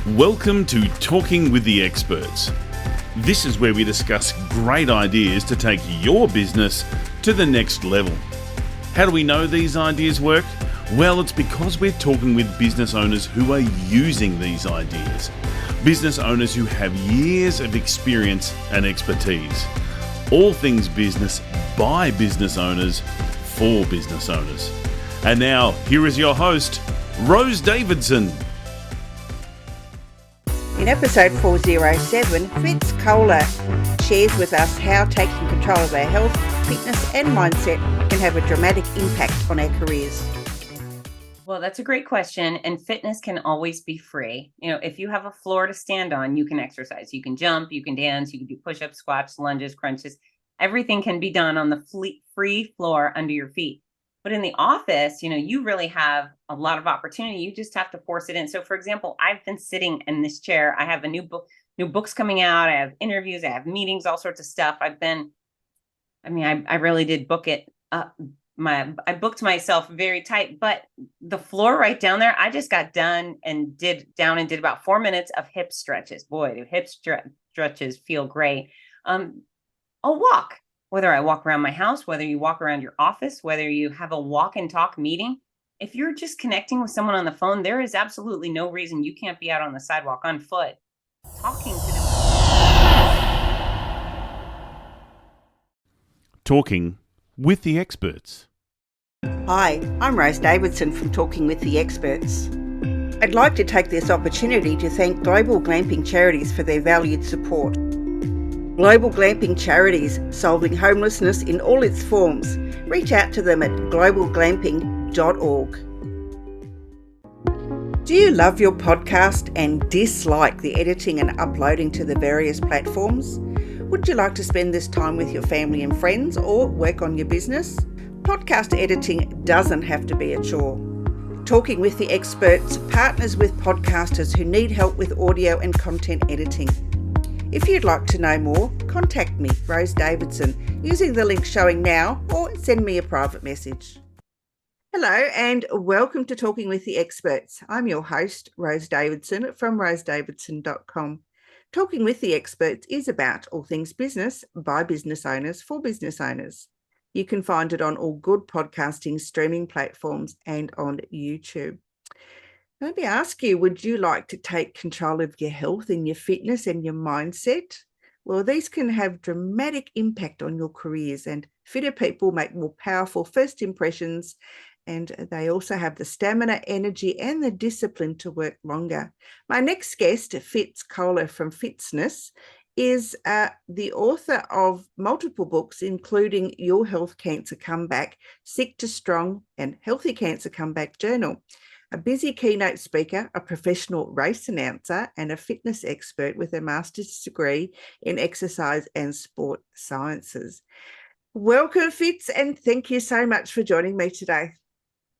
Welcome to Talking with the Experts. This is where we discuss great ideas to take your business to the next level. How do we know these ideas work? Well, it's because we're talking with business owners who are using these ideas. Business owners who have years of experience and expertise. All things business by business owners for business owners. And now, here is your host, Rose Davidson. In episode 407, Fitz Koehler shares with us how taking control of our health, fitness and mindset can have a dramatic impact on our careers. Well, that's a great question. And fitness can always be free. If you have a floor to stand on, you can exercise. You can jump, you can dance, you can do push-ups, squats, lunges, crunches. Everything can be done on the free floor under your feet. But in the office, you really have a lot of opportunity. You just have to force it in. So, for example, I've been sitting in this chair. I have new books coming out. I have interviews. I have meetings, all sorts of stuff. I really did book it. I booked myself very tight, but the floor right down there, I just got done and did about 4 minutes of hip stretches. Boy, do hip stretches feel great. I'll walk. Whether I walk around my house, whether you walk around your office, whether you have a walk and talk meeting, if you're just connecting with someone on the phone, there is absolutely no reason you can't be out on the sidewalk on foot, talking to them. Talking with the Experts. Hi, I'm Rose Davidson from Talking with the Experts. I'd like to take this opportunity to thank Global Glamping Charities for their valued support. Global Glamping Charities, solving homelessness in all its forms. Reach out to them at globalglamping.org. Do you love your podcast and dislike the editing and uploading to the various platforms? Would you like to spend this time with your family and friends or work on your business? Podcast editing doesn't have to be a chore. Talking with the Experts partners with podcasters who need help with audio and content editing. If you'd like to know more, contact me, Rose Davidson, using the link showing now or send me a private message. Hello and welcome to Talking with the Experts. I'm your host, Rose Davidson from rosedavidson.com. Talking with the Experts is about all things business by business owners for business owners. You can find it on all good podcasting streaming platforms and on YouTube. Let me ask you, would you like to take control of your health and your fitness and your mindset? Well, these can have dramatic impact on your careers, and fitter people make more powerful first impressions, and they also have the stamina, energy and the discipline to work longer. My next guest, Fitz Koehler from Fitzness, is the author of multiple books, including Your Health Cancer Comeback, Sick to Strong and Healthy Cancer Comeback Journal. A busy keynote speaker, a professional race announcer, and a fitness expert with a master's degree in exercise and sport sciences. Welcome, Fitz, and thank you so much for joining me today.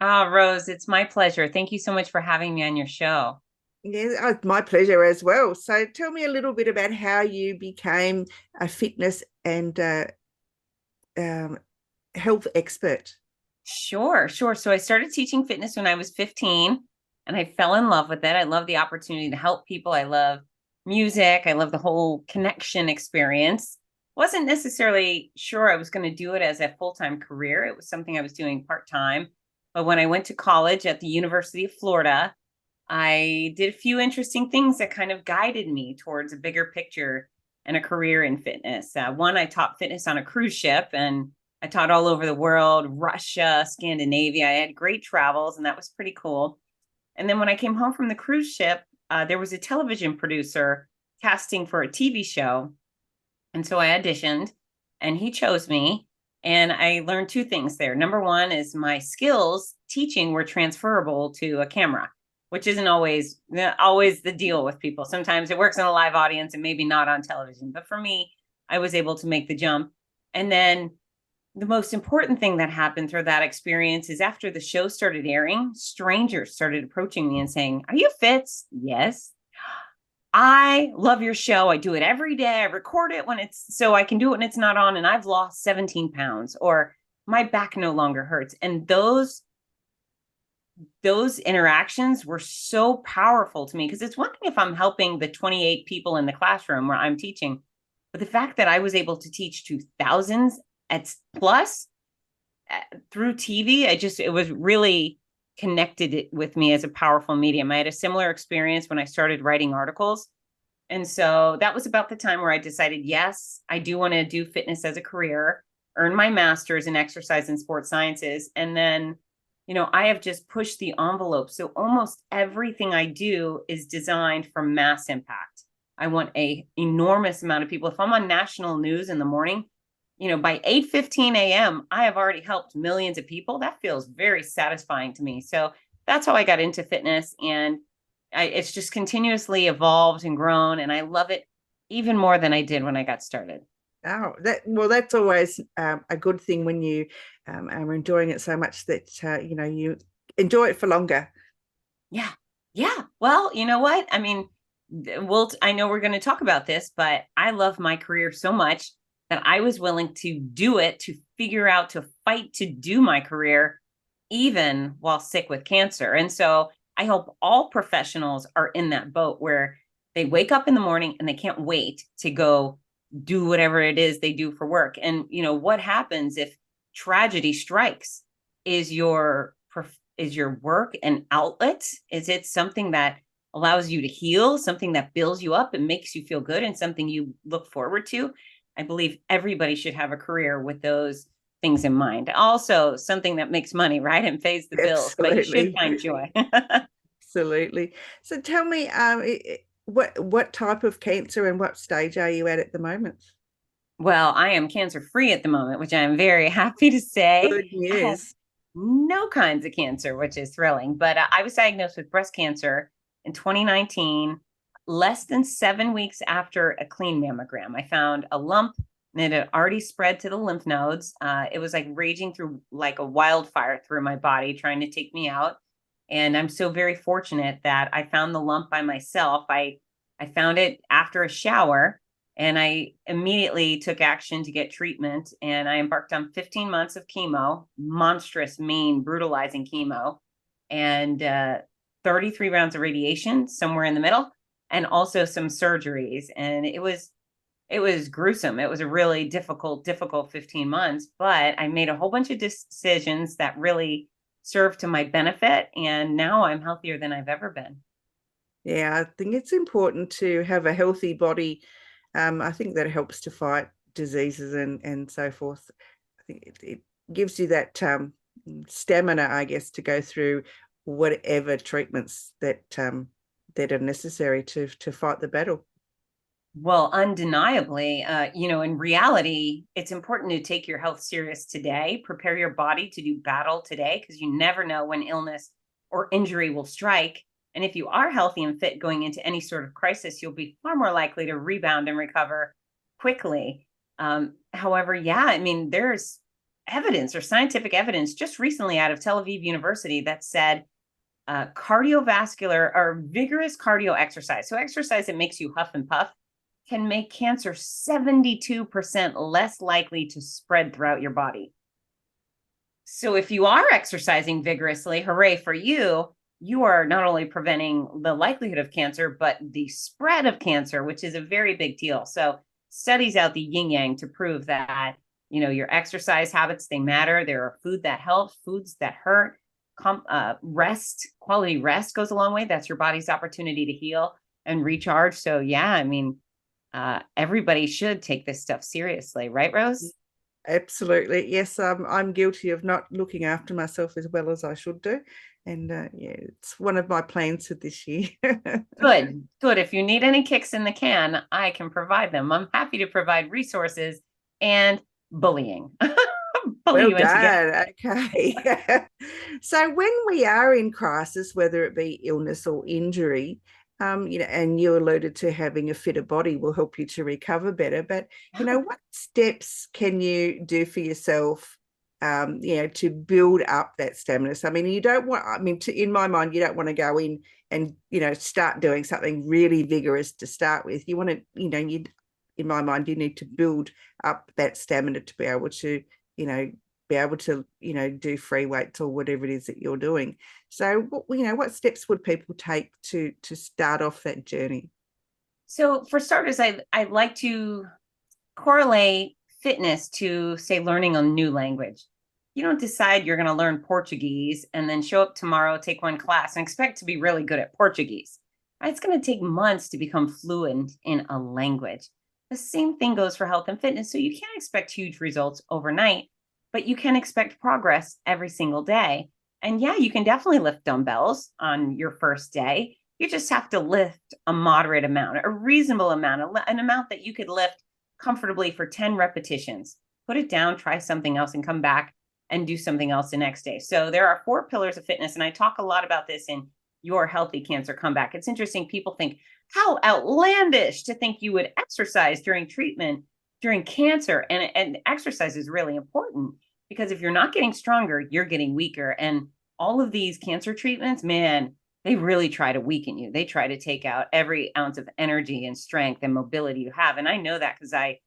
Rose, it's my pleasure. Thank you so much for having me on your show. Yeah, my pleasure as well. So tell me a little bit about how you became a fitness and health expert. Sure. So I started teaching fitness when I was 15 and I fell in love with it. I love the opportunity to help people. I love music. I love the whole connection experience. Wasn't necessarily sure I was going to do it as a full-time career. It was something I was doing part-time. But when I went to college at the University of Florida, I did a few interesting things that kind of guided me towards a bigger picture and a career in fitness. One, I taught fitness on a cruise ship, and I taught all over the world, Russia, Scandinavia. I had great travels, and that was pretty cool. And then when I came home from the cruise ship, there was a television producer casting for a TV show. And so I auditioned, and he chose me. And I learned two things there. Number one is my skills teaching were transferable to a camera, which isn't always the deal with people. Sometimes it works in a live audience and maybe not on television. But for me, I was able to make the jump. And then the most important thing that happened through that experience is after the show started airing, strangers started approaching me and saying, "Are you Fitz?" "Yes." "I love your show. I do it every day. I record it so I can do it when it's not on. And I've lost 17 pounds," or "my back no longer hurts." And those those interactions were so powerful to me, because it's one thing if I'm helping the 28 people in the classroom where I'm teaching, but the fact that I was able to teach to thousands at plus through TV, it was really connected with me as a powerful medium. I had a similar experience when I started writing articles. And so that was about the time where I decided, yes, I do want to do fitness as a career, earn my master's in exercise and sports sciences. And then, I have just pushed the envelope. So almost everything I do is designed for mass impact. I want a enormous amount of people. If I'm on national news in the morning, by 8:15 a.m., I have already helped millions of people. That feels very satisfying to me. So that's how I got into fitness. And it's just continuously evolved and grown. And I love it even more than I did when I got started. Oh, that's always a good thing when you are enjoying it so much that, you enjoy it for longer. Yeah. Yeah. Well, you know what? I mean, I know we're going to talk about this, but I love my career so much that I was willing to do it, to figure out, to fight to do my career, even while sick with cancer. And so I hope all professionals are in that boat where they wake up in the morning and they can't wait to go do whatever it is they do for work. And, what happens if tragedy strikes? Is your work an outlet? Is it something that allows you to heal, something that builds you up and makes you feel good, and something you look forward to? I believe everybody should have a career with those things in mind. Also, something that makes money, right? And pays the bills, but you should find joy. Absolutely. So tell me, what type of cancer and what stage are you at the moment? Well, I am cancer-free at the moment, which I'm very happy to say. Good I have news. no kinds of cancer, which is thrilling. But I was diagnosed with breast cancer in 2019, less than 7 weeks after a clean mammogram. I found a lump and it had already spread to the lymph nodes. It was like raging through like a wildfire through my body, trying to take me out. And I'm so very fortunate that I found the lump by myself. I found it after a shower, and I immediately took action to get treatment. And I embarked on 15 months of chemo, monstrous, mean, brutalizing chemo, and 33 rounds of radiation somewhere in the middle, and also some surgeries. And it was gruesome. It was a really difficult 15 months, but I made a whole bunch of decisions that really served to my benefit. And now I'm healthier than I've ever been. Yeah, I think it's important to have a healthy body. I think that helps to fight diseases and so forth. I think it gives you that stamina, I guess, to go through whatever treatments that are necessary to fight the battle. Well, undeniably, in reality, it's important to take your health serious today, prepare your body to do battle today, because you never know when illness or injury will strike. And if you are healthy and fit going into any sort of crisis, you'll be far more likely to rebound and recover quickly. However, yeah, I mean, there's evidence or scientific evidence just recently out of Tel Aviv University that said cardiovascular or vigorous cardio exercise, so exercise that makes you huff and puff, can make cancer 72% less likely to spread throughout your body. So if you are exercising vigorously, hooray for you, you are not only preventing the likelihood of cancer, but the spread of cancer, which is a very big deal. So studies out the yin yang to prove that, your exercise habits, they matter. There are food that helps, foods that hurt. Rest, quality rest goes a long way. That's your body's opportunity to heal and recharge. So yeah, I mean, everybody should take this stuff seriously, right, Rose? Absolutely. Yes, I'm guilty of not looking after myself as well as I should do. And yeah, it's one of my plans for this year. Good. If you need any kicks in the can, I can provide them. I'm happy to provide resources and bullying. Well done. Okay. So when we are in crisis, whether it be illness or injury, and you alluded to having a fitter body will help you to recover better. But, what steps can you do for yourself, to build up that stamina? So, I mean, in my mind, you don't want to go in and, start doing something really vigorous to start with. You want to, in my mind, you need to build up that stamina to be able to, be able to, do free weights or whatever it is that you're doing. So, what steps would people take to start off that journey? So for starters, I like to correlate fitness to, say, learning a new language. You don't decide you're going to learn Portuguese and then show up tomorrow, take one class, and expect to be really good at Portuguese. It's going to take months to become fluent in a language. The same thing goes for health and fitness. So you can't expect huge results overnight, but you can expect progress every single day. And yeah, you can definitely lift dumbbells on your first day. You just have to lift a moderate amount, a reasonable amount, an amount that you could lift comfortably for 10 repetitions. Put it down, try something else, and come back and do something else the next day. So there are 4 pillars of fitness, and I talk a lot about this in Your Healthy Cancer Comeback. It's interesting. People think, how outlandish to think you would exercise during treatment, during cancer. And exercise is really important, because if you're not getting stronger, you're getting weaker. And all of these cancer treatments, man, they really try to weaken you. They try to take out every ounce of energy and strength and mobility you have. And I know that because I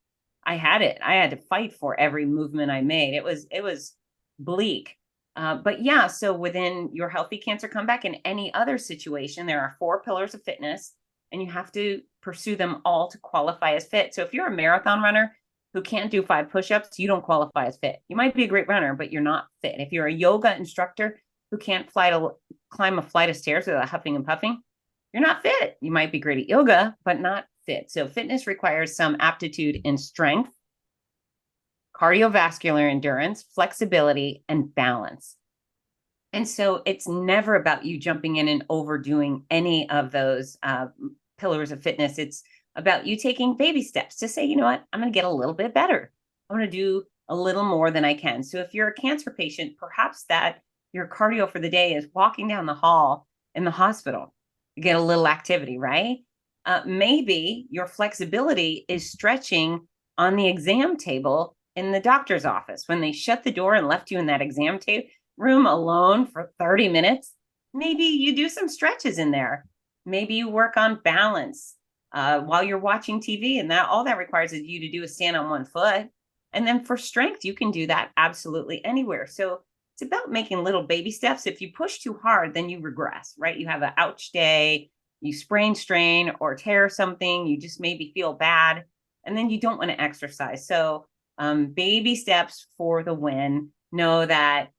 had it. I had to fight for every movement I made. It was bleak. But yeah, so within Your Healthy Cancer Comeback and any other situation, there are 4 pillars of fitness, and you have to pursue them all to qualify as fit. So if you're a marathon runner who can't do 5 push-ups, you don't qualify as fit. You might be a great runner, but you're not fit. If you're a yoga instructor who can't climb a flight of stairs without huffing and puffing, you're not fit. You might be great at yoga, but not fit. So fitness requires some aptitude in strength, cardiovascular endurance, flexibility, and balance. And so it's never about you jumping in and overdoing any of those pillars of fitness. It's about you taking baby steps to say, you know what, I'm going to get a little bit better. I'm going to do a little more than I can. So if you're a cancer patient, perhaps that your cardio for the day is walking down the hall in the hospital. You get a little activity, right? Maybe your flexibility is stretching on the exam table in the doctor's office. When they shut the door and left you in that exam room alone for 30 minutes, maybe you do some stretches in there. Maybe you work on balance while you're watching TV, and all that requires is you to do is stand on one foot. And then for strength, you can do that absolutely anywhere. So it's about making little baby steps. If you push too hard, then you regress, right? You have an ouch day, you sprain, strain, or tear something, you just maybe feel bad, and then you don't want to exercise. So baby steps for the win. Know that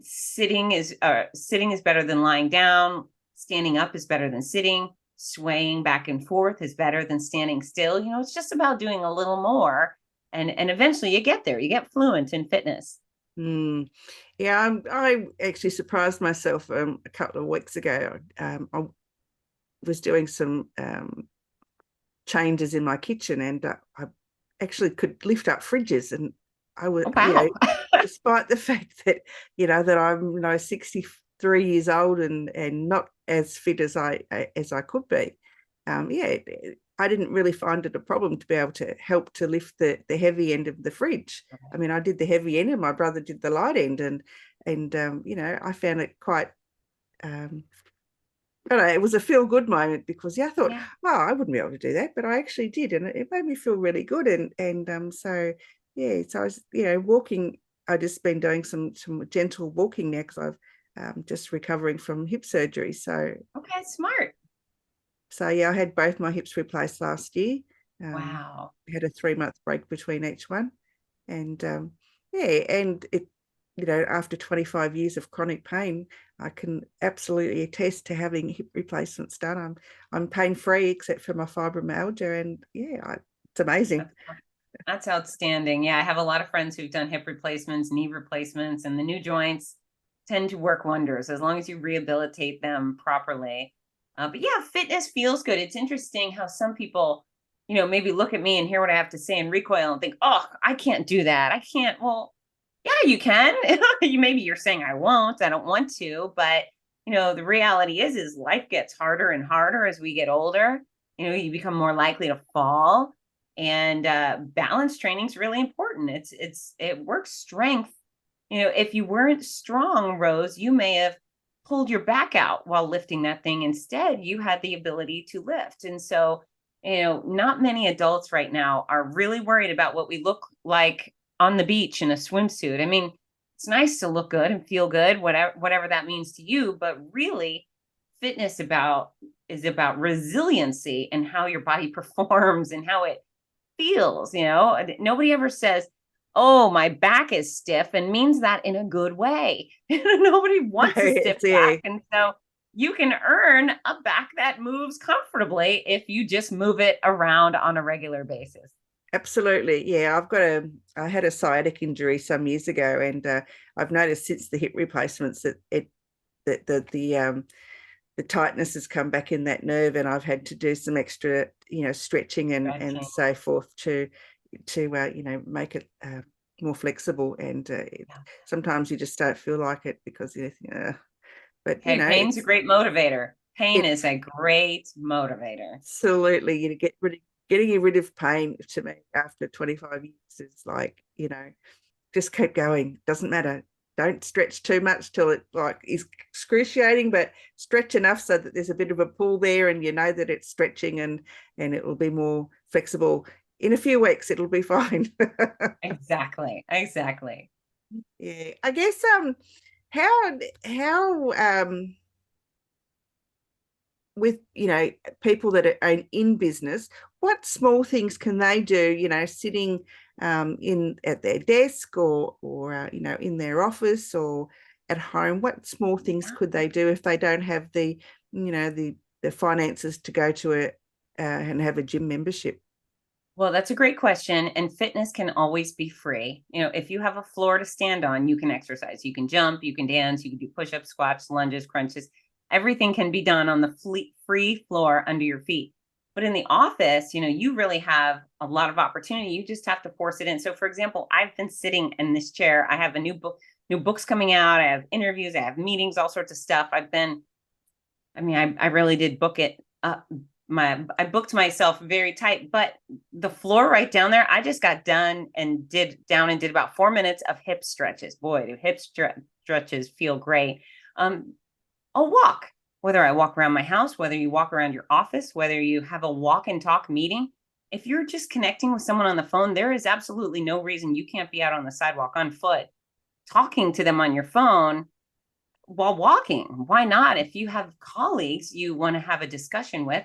sitting is better than lying down. Standing up is better than sitting. Swaying back and forth is better than standing still. It's just about doing a little more, and eventually you get there. You get fluent in fitness. Yeah, I actually surprised myself a couple of weeks ago. I was doing some changes in my kitchen, and I actually could lift up fridges, and I was, despite the fact that that I'm 63 years old and not as fit as I could be. I didn't really find it a problem to be able to help to lift the heavy end of the fridge. Okay. I mean, I did the heavy end and my brother did the light end, and I found it quite it was a feel-good moment, because I thought, well, I wouldn't be able to do that, but I actually did, and it made me feel really good. So I was walking. I just been doing some gentle walking now, because I've just recovering from hip surgery. So okay, smart. So I had both my hips replaced last year. Wow. I had a 3-month break between each one, and and it, after 25 years of chronic pain, I can absolutely attest to having hip replacements done. I'm pain free except for my fibromyalgia, and it's amazing. That's outstanding. Yeah, I have a lot of friends who've done hip replacements, knee replacements, and the new joints tend to work wonders as long as you rehabilitate them properly. But fitness feels good. It's interesting how some people, maybe look at me and hear what I have to say and recoil and think, oh, I can't do that. I can't. Well, yeah, you can. Maybe you're saying I won't, I don't want to, but the reality is life gets harder and harder as we get older. You become more likely to fall, and balance training is really important. It works strength. If you weren't strong, Rose, you may have pulled your back out while lifting that thing. Instead, you had the ability to lift. And so, not many adults right now are really worried about what we look like on the beach in a swimsuit. I mean, it's nice to look good and feel good, whatever that means to you, but really fitness is about resiliency and how your body performs and how it feels. Nobody ever says, oh, my back is stiff, and means that in a good way. Nobody wants a stiff back. And so you can earn a back that moves comfortably if you just move it around on a regular basis. Absolutely. Yeah, I had a sciatic injury some years ago, and I've noticed since the hip replacements that the tightness has come back in that nerve, and I've had to do some extra, stretching and so forth to make it more flexible. And sometimes you just don't feel like it because you think, but pain's a great motivator. Pain is a great motivator. Absolutely. Getting rid of pain to me after 25 years is like, just keep going. Doesn't matter. Don't stretch too much till it is excruciating, but stretch enough so that there's a bit of a pull there and you know that it's stretching and it will be more flexible. In a few weeks, it'll be fine. Exactly. Yeah. I guess how with people that are in business, what small things can they do, sitting in at their desk or in their office or at home? What small things could they do if they don't have the finances to go to and have a gym membership? Well, that's a great question. And fitness can always be free. If you have a floor to stand on, you can exercise, you can jump, you can dance, you can do push-ups, squats, lunges, crunches. Everything can be done on the free floor under your feet. But in the office, you really have a lot of opportunity. You just have to force it in. So for example, I've been sitting in this chair. I have new books coming out. I have interviews, I have meetings, all sorts of stuff. I really did book it. I booked myself very tight, but the floor right down there, I just got done and did about 4 minutes of hip stretches. Boy, do hip stretches feel great. I'll walk, whether I walk around my house, whether you walk around your office, whether you have a walk and talk meeting. If you're just connecting with someone on the phone, there is absolutely no reason you can't be out on the sidewalk on foot, talking to them on your phone while walking. Why not? If you have colleagues you want to have a discussion with,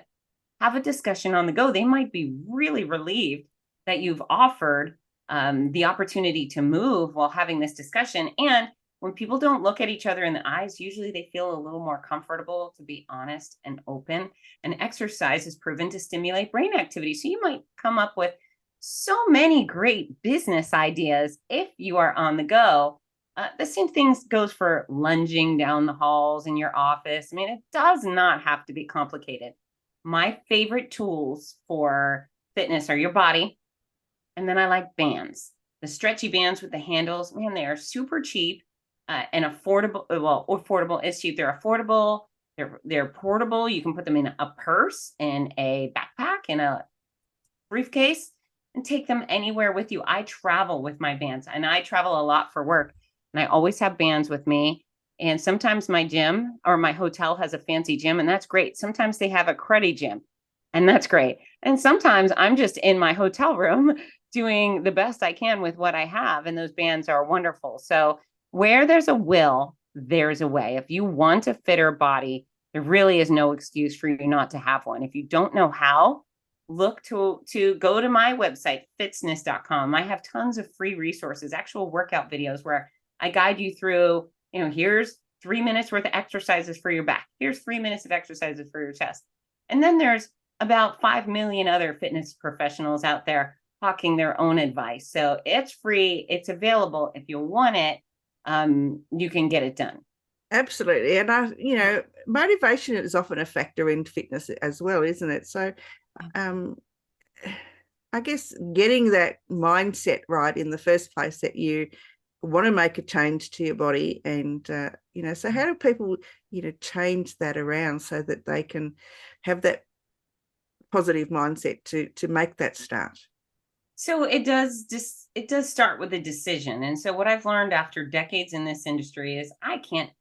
have a discussion on the go. They might be really relieved that you've offered the opportunity to move while having this discussion. And when people don't look at each other in the eyes, usually they feel a little more comfortable to be honest and open. And exercise is proven to stimulate brain activity. So you might come up with so many great business ideas if you are on the go. The same thing goes for lunging down the halls in your office. I mean, it does not have to be complicated. My favorite tools for fitness are your body. And then I like bands. The stretchy bands with the handles, man, they are super cheap. And affordable. Well, affordable is cheap. They're affordable. They're portable. You can put them in a purse, in a backpack, in a briefcase, and take them anywhere with you. I travel with my bands, and I travel a lot for work, and I always have bands with me. And sometimes my gym or my hotel has a fancy gym, and that's great. Sometimes they have a cruddy gym, and that's great. And sometimes I'm just in my hotel room doing the best I can with what I have, and those bands are wonderful. So where there's a will, there's a way. If you want a fitter body, there really is no excuse for you not to have one. If you don't know how, look to go to my website, fitzness.com. I have tons of free resources, actual workout videos where I guide you through, here's 3 minutes worth of exercises for your back. Here's 3 minutes of exercises for your chest. And then there's about 5 million other fitness professionals out there talking their own advice. So it's free. It's available. If you want it, you can get it done. Absolutely. And motivation is often a factor in fitness as well, isn't it? So I guess getting that mindset right in the first place, that you want to make a change to your body, and so how do people change that around so that they can have that positive mindset to make that start? So it does start with a decision. And so what I've learned after decades in this industry is I can't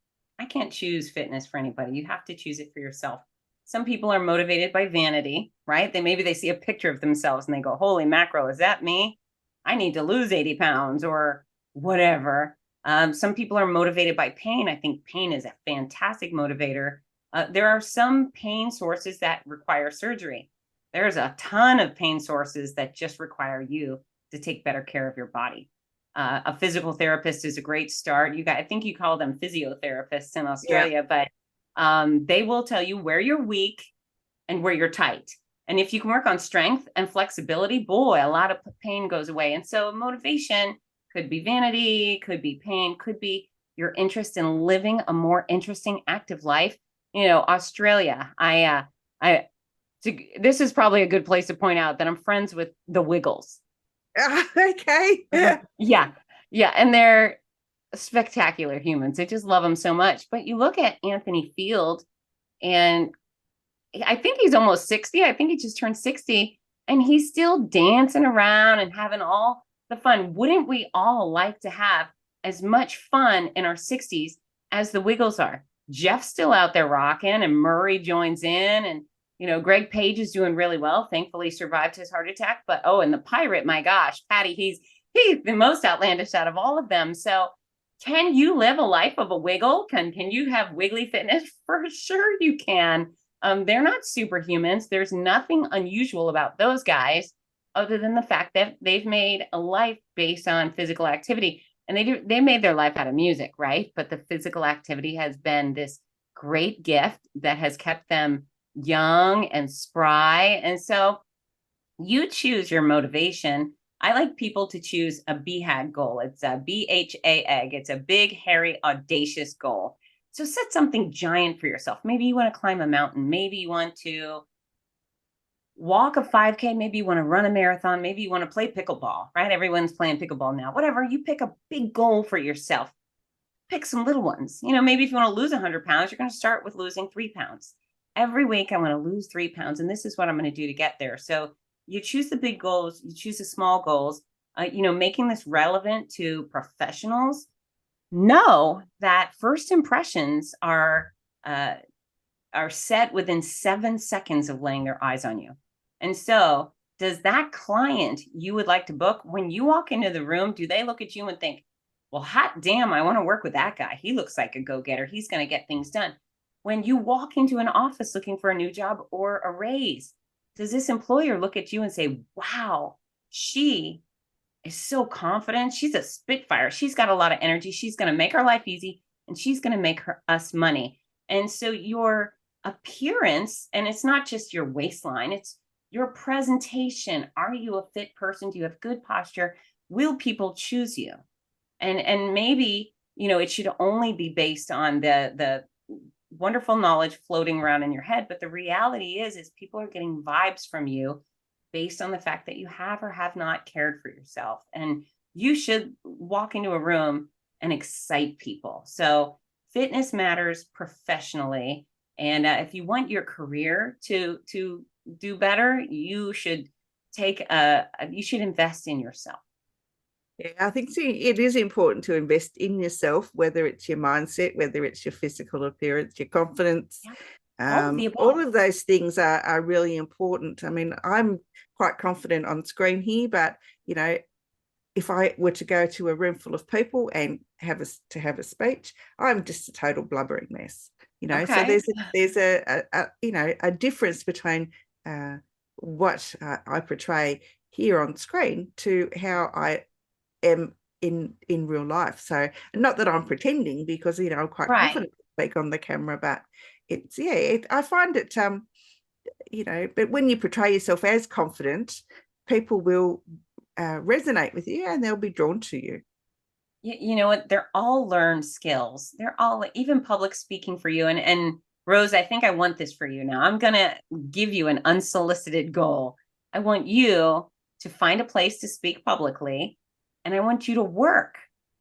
choose fitness for anybody. You have to choose it for yourself. Some people are motivated by vanity, right? They see a picture of themselves and they go, holy mackerel, is that me? I need to lose 80 pounds or whatever. Some people are motivated by pain. I think pain is a fantastic motivator. There are some pain sources that require surgery. There's a ton of pain sources that just require you to take better care of your body. A physical therapist is a great start. I think you call them physiotherapists in Australia, but they will tell you where you're weak and where you're tight. And if you can work on strength and flexibility, boy, a lot of pain goes away. And so motivation could be vanity, could be pain, could be your interest in living a more interesting, active life. Australia, this is probably a good place to point out that I'm friends with the Wiggles. Okay. Yeah. And they're spectacular humans. I just love them so much. But you look at Anthony Field, and I think he's almost 60. I think he just turned 60, and he's still dancing around and having all the fun. Wouldn't we all like to have as much fun in our 60s as the Wiggles are? Jeff's still out there rocking, and Murray joins in, and Greg Page is doing really well. Thankfully survived his heart attack. But and the pirate, my gosh, Patty, he's the most outlandish out of all of them. So can you live a life of a wiggle? Can you have wiggly fitness? For sure you can. They're not superhumans. There's nothing unusual about those guys other than the fact that they've made a life based on physical activity. And they made their life out of music, right? But the physical activity has been this great gift that has kept them young and spry. And so you choose your motivation. I like people to choose a BHAG goal. It's a BHAG. It's a big, hairy, audacious goal. So set something giant for yourself. Maybe you want to climb a mountain. Maybe you want to walk a 5K. Maybe you want to run a marathon. Maybe you want to play pickleball, right? Everyone's playing pickleball now. Whatever, you pick a big goal for yourself. Pick some little ones. Maybe if you want to lose 100 pounds, you're going to start with losing 3 pounds. Every week, I want to lose 3 pounds, and this is what I'm going to do to get there. So you choose the big goals, you choose the small goals, making this relevant to professionals. Know that first impressions are set within 7 seconds of laying their eyes on you. And so does that client you would like to book, when you walk into the room, do they look at you and think, well, hot damn, I want to work with that guy. He looks like a go-getter. He's going to get things done. When you walk into an office looking for a new job or a raise, does this employer look at you and say, wow, she is so confident. She's a spitfire. She's got a lot of energy. She's going to make our life easy, and she's going to make us money. And so your appearance, and it's not just your waistline, it's your presentation. Are you a fit person? Do you have good posture? Will people choose you? And maybe, it should only be based on the wonderful knowledge floating around in your head. But the reality is people are getting vibes from you based on the fact that you have or have not cared for yourself. And you should walk into a room and excite people. So fitness matters professionally. And if you want your career to do better, you should invest in yourself. Yeah, I think it is important to invest in yourself, whether it's your mindset, whether it's your physical appearance, your confidence. Yeah. All of those things are really important. I mean, I'm quite confident on screen here, but, if I were to go to a room full of people and have a speech, I'm just a total blubbering mess. Okay. So there's a difference between what I portray here on screen to how I am in real life. So not that I'm pretending, because I'm quite confident to speak on the camera, but it's I find it but when you portray yourself as confident, people will resonate with you and they'll be drawn to you. You know what, they're all learned skills. They're all, even public speaking for you. And Rose, I think I want this for you now. I'm gonna give you an unsolicited goal. I want you to find a place to speak publicly, and I want you to work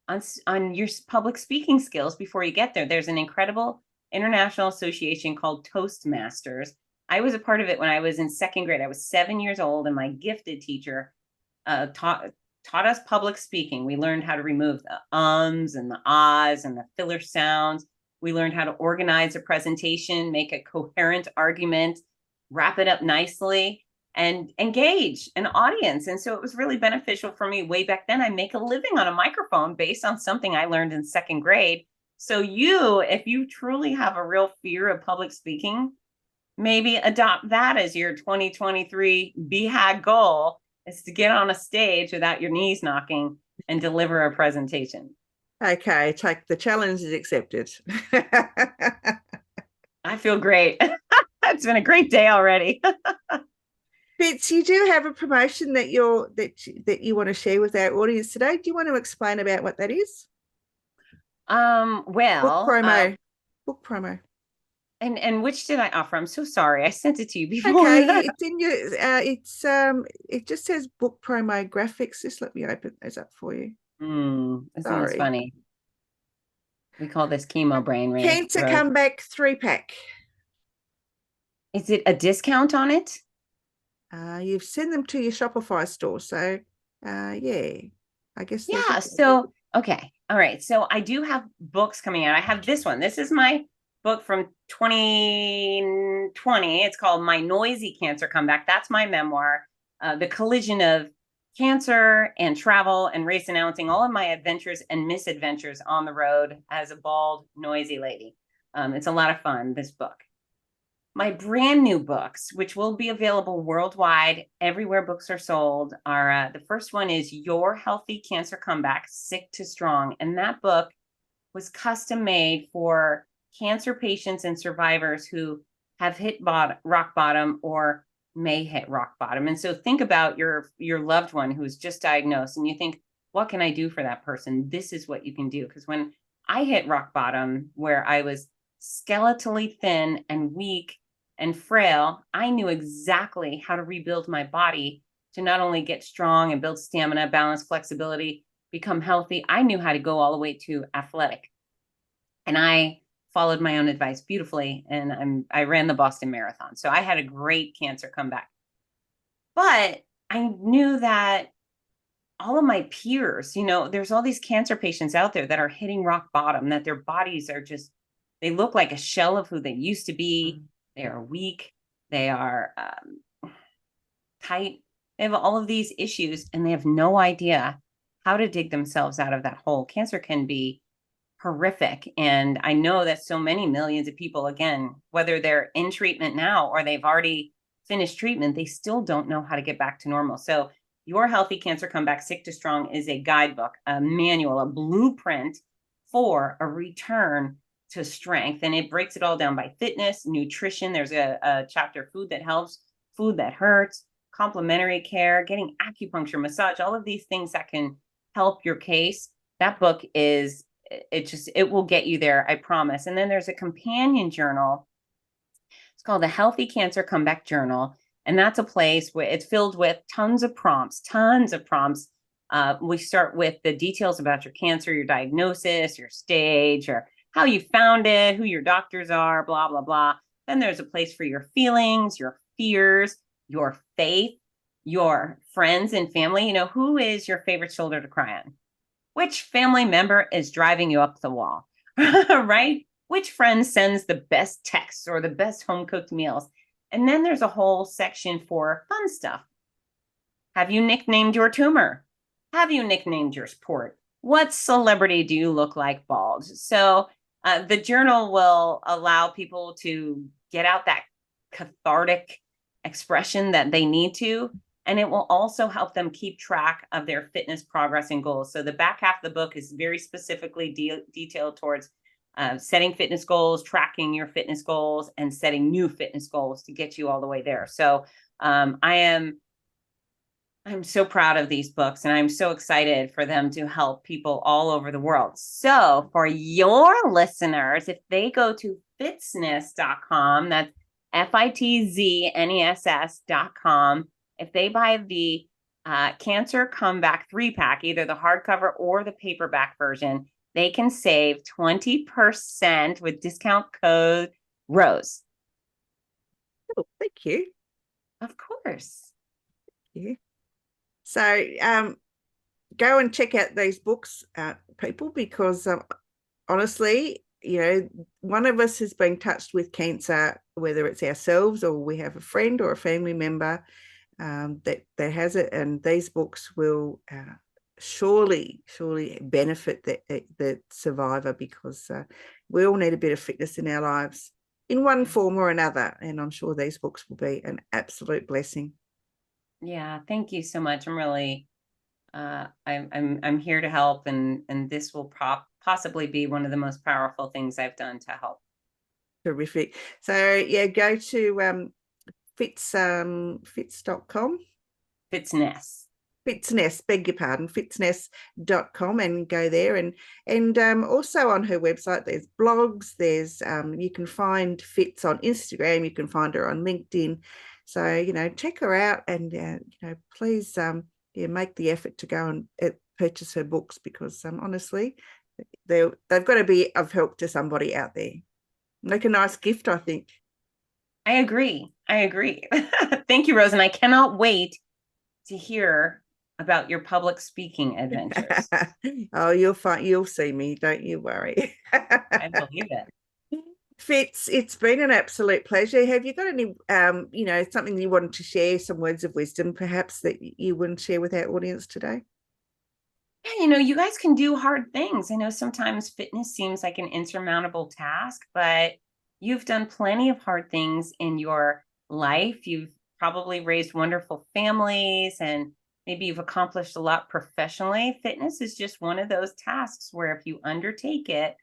on your public speaking skills before you get there. There's an incredible international association called Toastmasters. I was a part of it when I was in second grade. I was 7 years old, and my gifted teacher taught us public speaking. We learned how to remove the ums and the ahs and the filler sounds. We learned how to organize a presentation, make a coherent argument, wrap it up nicely. and engage an audience. And so it was really beneficial for me way back then. I make a living on a microphone based on something I learned in second grade. So if you truly have a real fear of public speaking, maybe adopt that as your 2023 BHAG goal, is to get on a stage without your knees knocking and deliver a presentation. Okay, the challenge is accepted. I feel great. It's been a great day already. Fitz, you do have a promotion that you want to share with our audience today. Do you want to explain about what that is? Book promo. And which did I offer? I'm so sorry. I sent it to you before. Okay, it's in your it just says book promo graphics. Just let me open those up for you. Isn't this funny? We call this chemo brain. Cancer Comeback 3-pack. Is it a discount on it? You've sent them to your Shopify store, so yeah, I guess. Yeah. So okay, all right. So I do have books coming out. I have this one. This is my book from 2020. It's called My Noisy Cancer Comeback. That's my memoir. The collision of cancer and travel and race announcing, all of my adventures and misadventures on the road as a bald, noisy lady. It's a lot of fun, this book. My brand new books, which will be available worldwide, everywhere books are sold, are the first one is Your Healthy Cancer Comeback, Sick to Strong. And that book was custom made for cancer patients and survivors who have hit rock bottom or may hit rock bottom. And so think about your loved one who's just diagnosed and you think, what can I do for that person? This is what you can do. Because when I hit rock bottom, where I was skeletally thin and weak and frail, I knew exactly how to rebuild my body to not only get strong and build stamina, balance, flexibility, become healthy. I knew how to go all the way to athletic. And I followed my own advice beautifully. And I ran the Boston Marathon. So I had a great cancer comeback. But I knew that all of my peers, there's all these cancer patients out there that are hitting rock bottom, that their bodies are they look like a shell of who they used to be. They are weak. They are tight. They have all of these issues and they have no idea how to dig themselves out of that hole. Cancer can be horrific. And I know that so many millions of people, again, whether they're in treatment now or they've already finished treatment, they still don't know how to get back to normal. So Your Healthy Cancer Comeback, Sick to Strong is a guidebook, a manual, a blueprint for a return to strength. And it breaks it all down by fitness, nutrition. There's a chapter, food that helps, food that hurts, complementary care, getting acupuncture, massage, all of these things that can help your case. That book it will get you there, I promise. And then there's a companion journal. It's called the Healthy Cancer Comeback Journal. And that's a place where it's filled with tons of prompts. We start with the details about your cancer, your diagnosis, your stage, or how you found it, who your doctors are, blah, blah, blah. Then there's a place for your feelings, your fears, your faith, your friends and family. Who is your favorite shoulder to cry on? Which family member is driving you up the wall, right? Which friend sends the best texts or the best home-cooked meals? And then there's a whole section for fun stuff. Have you nicknamed your tumor? Have you nicknamed your sport? What celebrity do you look like bald? So the journal will allow people to get out that cathartic expression that they need to. And it will also help them keep track of their fitness progress and goals. So the back half of the book is very specifically detailed towards setting fitness goals, tracking your fitness goals, and setting new fitness goals to get you all the way there. So I'm so proud of these books, and I'm so excited for them to help people all over the world. So for your listeners, if they go to fitzness.com, that's FITZNESS.com, if they buy the Cancer Comeback 3-pack, either the hardcover or the paperback version, they can save 20% with discount code ROSE. Oh, thank you. Of course. Thank you. So go and check out these books, people, because honestly, one of us has been touched with cancer, whether it's ourselves or we have a friend or a family member. that has it, and these books will surely benefit the survivor, because we all need a bit of fitness in our lives in one form or another, and I'm sure these books will be an absolute blessing. Yeah, thank you so much. I'm really I'm here to help, and this will possibly be one of the most powerful things I've done to help. Terrific. So yeah, go to fitz.com. Fitzness, beg your pardon, fitzness.com, and go there, and also on her website there's blogs, there's you can find Fitz on Instagram, you can find her on LinkedIn, so check her out, and please make the effort to go and purchase her books, because honestly they've got to be of help to somebody out there. Make a nice gift, I think. I agree. Thank you, Rose, and I cannot wait to hear about your public speaking adventures. Oh, you'll see me, don't you worry. I believe it. Fitz, it's been an absolute pleasure. Have you got any something you wanted to share, some words of wisdom perhaps that you wouldn't share with our audience today? Yeah, you guys can do hard things. I know sometimes fitness seems like an insurmountable task, but you've done plenty of hard things in your life. You've probably raised wonderful families, and maybe you've accomplished a lot professionally. Fitness is just one of those tasks where if you undertake it,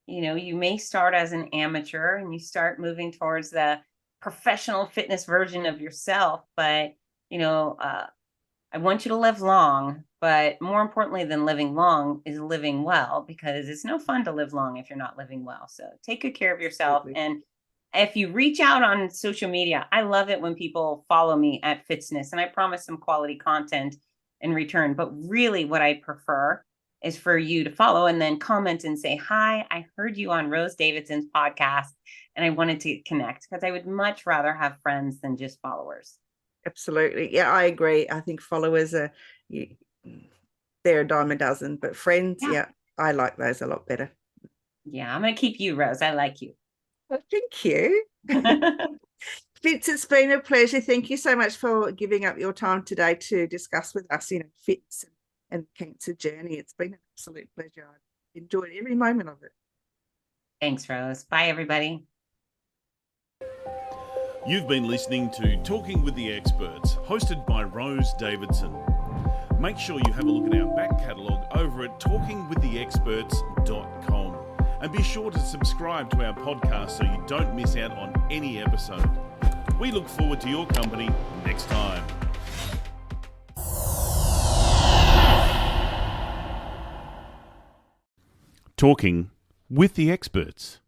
you may start as an amateur and you start moving towards the professional fitness version of yourself. But, I want you to live long, but more importantly than living long is living well, because it's no fun to live long if you're not living well. So take good care of yourself. Absolutely. And if you reach out on social media, I love it when people follow me at Fitzness, and I promise some quality content in return. But really what I prefer is for you to follow and then comment and say, hi, I heard you on Rose Davidson's podcast and I wanted to connect, because I would much rather have friends than just followers. Absolutely. Yeah, I agree. I think followers they're a dime a dozen, but friends, yeah, I like those a lot better. Yeah, I'm going to keep you, Rose. I like you. Well, thank you. Fitz, it's been a pleasure. Thank you so much for giving up your time today to discuss with us, Fitz and cancer journey. It's been an absolute pleasure. I've enjoyed every moment of it. Thanks, Rose. Bye, everybody. You've been listening to Talking with the Experts, hosted by Rose Davidson. Make sure you have a look at our back catalogue over at talkingwiththeexperts.com. And be sure to subscribe to our podcast so you don't miss out on any episode. We look forward to your company next time. Talking with the Experts.